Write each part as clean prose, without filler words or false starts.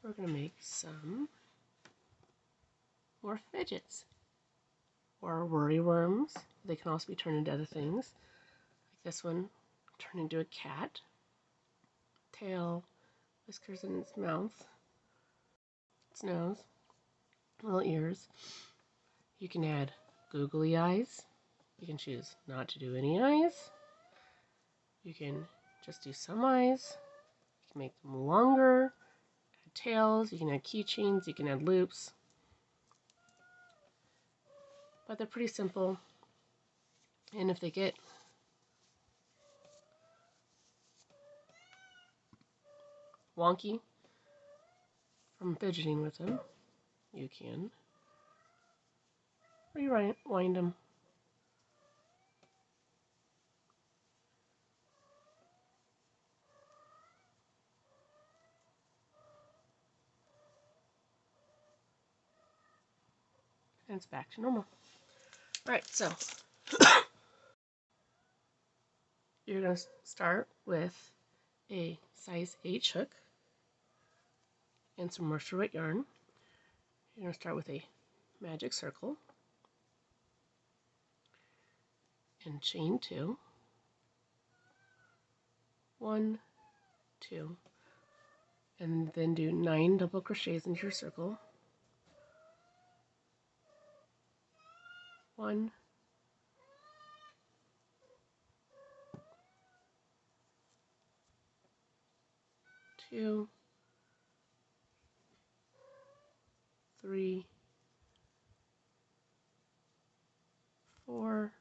we're going to make some more fidgets, or worry worms. They can also be turned into other things. Like this one, turned into a cat. Tail, whiskers in its mouth, its nose, little ears. You can add googly eyes. You can choose not to do any eyes. You can just do some eyes. You can make them longer, add tails, you can add keychains, you can add loops. But they're pretty simple. And if they get wonky from fidgeting with them, you can rewind them. And it's back to normal. Alright, so you're going to start with a size H hook and some worsted weight yarn. You're going to start with a magic circle and chain 2, 1, 2, and then do 9 double crochets into your circle. 1, 2, 3, 4,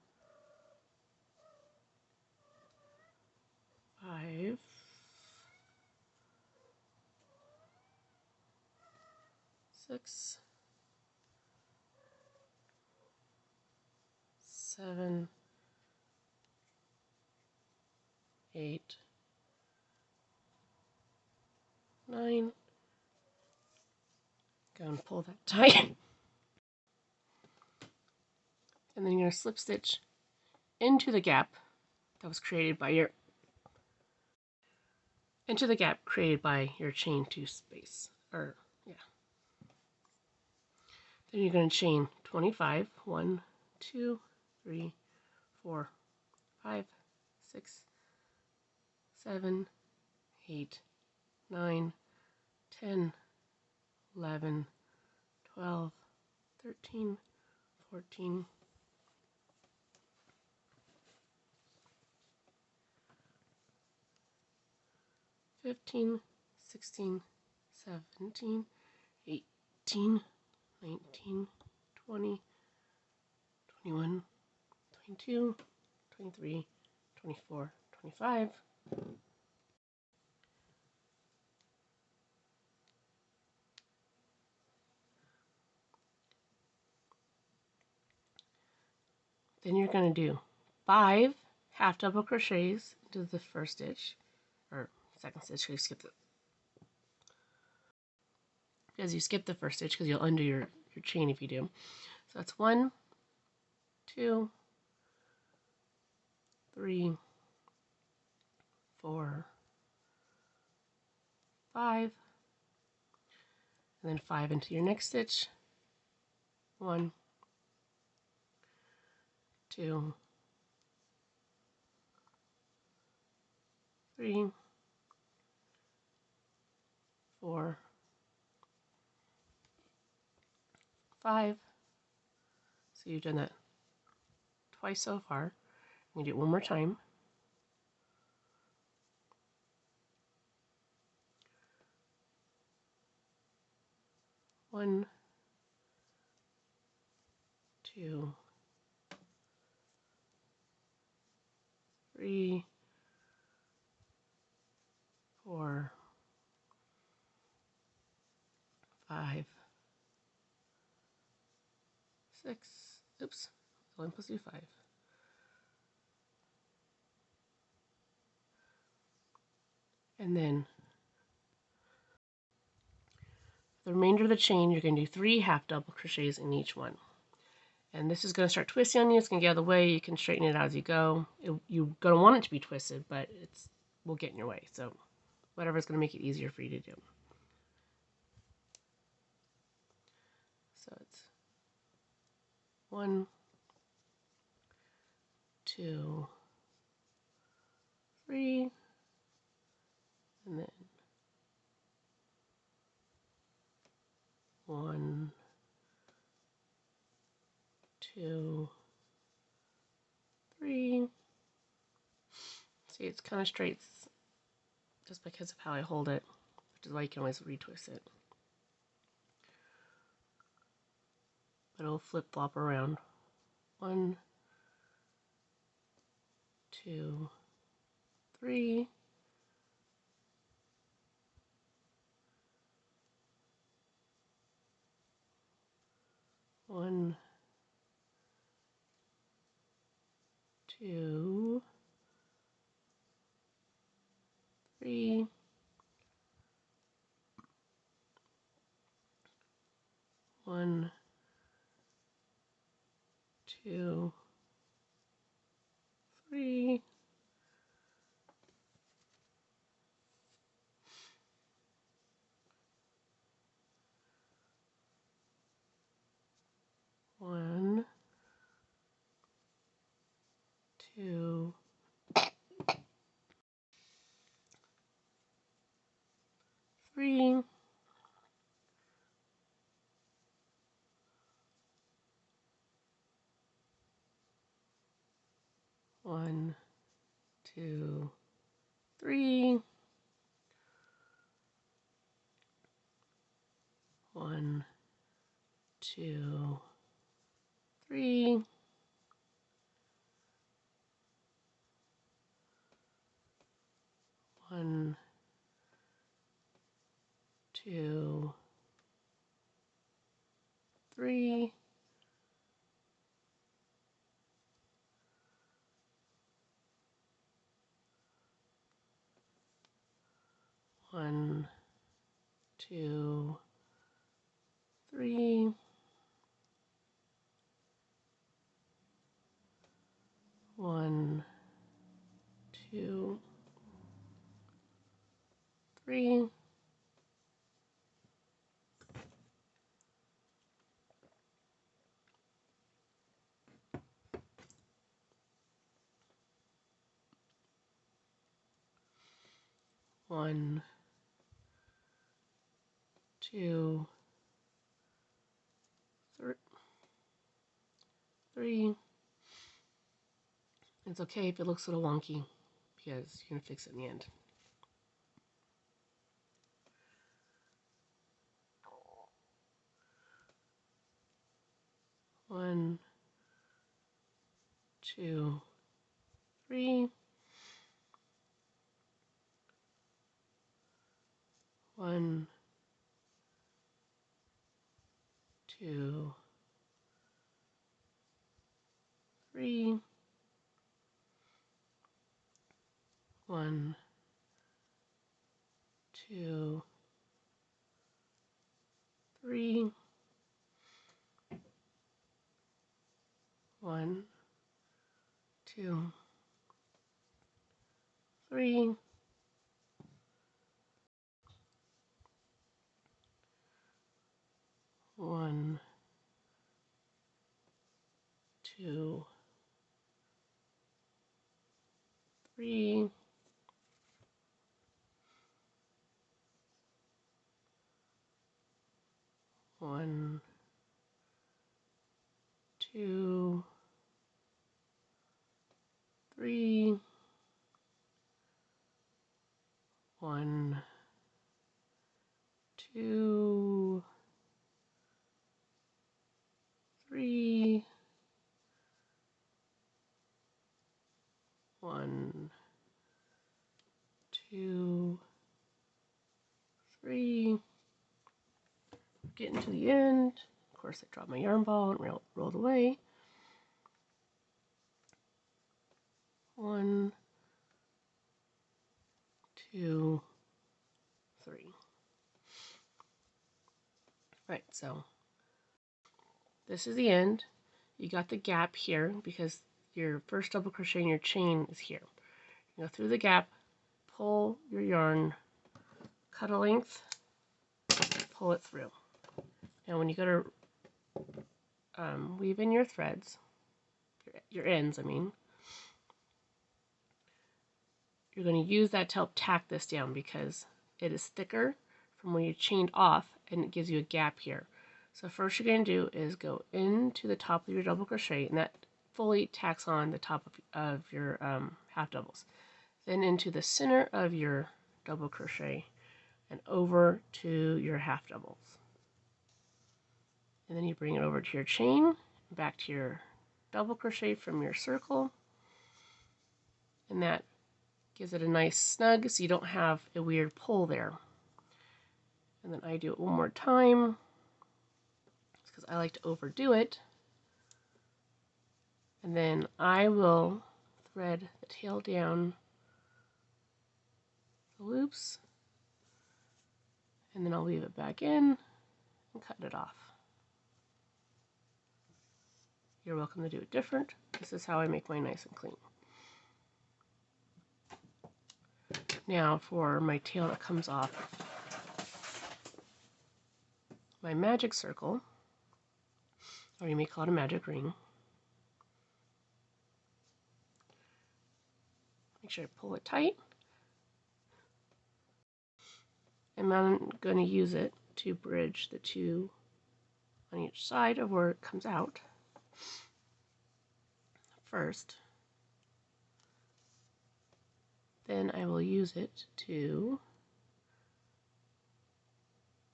5, 6, 7, 8, 9. Go and pull that tight. And then you're going to slip stitch into the gap that was created by your chain 2 space. Then you're going to chain 25. 1, 2, 3, 4, 5, 6, 7, 8, 9, 10, 11, 12, 13, 14, 15, 16, 17, 18, 19, 20, 21, 22, 23, 24, 25. Then you're going to do 5 half double crochets into the first stitch, or second stitch, because you skip the first stitch because you'll undo your chain if you do. So that's 1, 2, 3, 4, 5, and then 5 into your next stitch. 1, 2, 3, 4, 5. So you've done that twice so far. I'm going to do it one more time. 1, 2, 3, 4, 5, 6. Oops, I'm supposed to do 5. And then the remainder of the chain, you're going to do 3 half double crochets in each one. And this is going to start twisting on you. It's going to get out of the way. You can straighten it out as you go. You're going to want it to be twisted, but will get in your way. So whatever's going to make it easier for you to do. 1, 2, 3, and then 1, 2, 3. See, it's kind of straight just because of how I hold it, which is why you can always retwist it. But it'll flip-flop around. 1, 2, 3. 1, 2, 3. 1, 2, 3. 1, 2, 3. 1, 2, 3. 1, 2, 3. 1, 2, 3. 1, 2, 3. 1, 2, 3. 1, 2, 3. It's okay if it looks a little wonky because you're going to fix it in the end. 1, 2, 3. 1, 2, 3. 1, 2, 3. 1, 2, 3. 1, 2, 3. 1, 2, 3. 1, 2, 3. 1, 2, 3. Getting to the end. Of course, I dropped my yarn ball and rolled away. 1, 2, 3. Right, so this is the end. You got the gap here because your first double crochet in your chain is here. You go through the gap, pull your yarn, cut a length, pull it through. Now when you go to weave in your threads, your ends, I mean. You're going to use that to help tack this down because it is thicker from when you chained off and it gives you a gap here. So first you're going to do is go into the top of your double crochet, and that fully tacks on the top of your half doubles. Then into the center of your double crochet and over to your half doubles. And then you bring it over to your chain, back to your double crochet from your circle, and that gives it a nice snug so you don't have a weird pull there. And then I do it one more time because I like to overdo it. And then I will thread the tail down the loops, and then I'll weave it back in and cut it off. You're welcome to do it different. This is how I make mine nice and clean. Now for my tail that comes off my magic circle, or you may call it a magic ring. Make sure I pull it tight. And I'm going to use it to bridge the two on each side of where it comes out. First, then I will use it to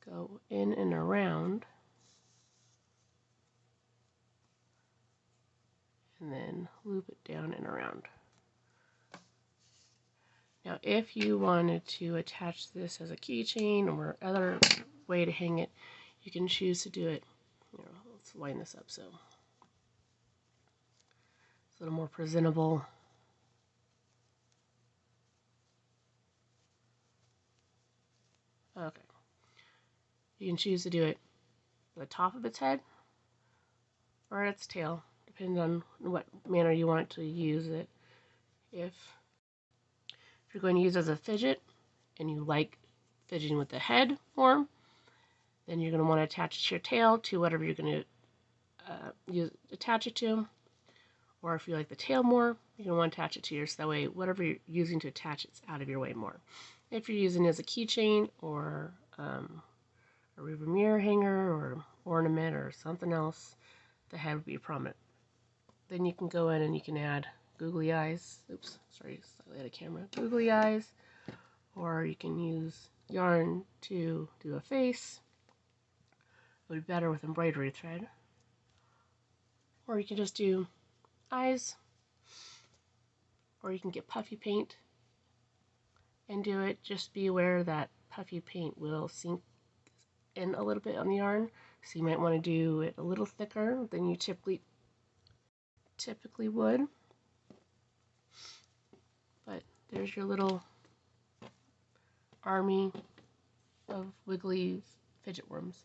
go in and around, and then loop it down and around. Now if you wanted to attach this as a keychain or other way to hang it, you can choose to do it. Let's line this up so it's a little more presentable. Okay. You can choose to do it at the top of its head or at its tail, depending on what manner you want to use it. If you're going to use it as a fidget and you like fidgeting with the head more, then you're going to want to attach it to your tail to whatever you're going to attach it to. Or if you like the tail more, you're going to want to attach it to yours. That way, whatever you're using to attach it's out of your way more. If you're using it as a keychain or a river mirror hanger or ornament or something else, the head would be prominent. Then you can go in and you can add googly eyes. Oops, sorry, slightly out of camera. Googly eyes. Or you can use yarn to do a face. It would be better with embroidery thread. Or you can just do eyes. Or you can get puffy paint and do it. Just be aware that puffy paint will sink in a little bit on the yarn, so you might want to do it a little thicker than you typically would. But there's your little army of wiggly fidget worms.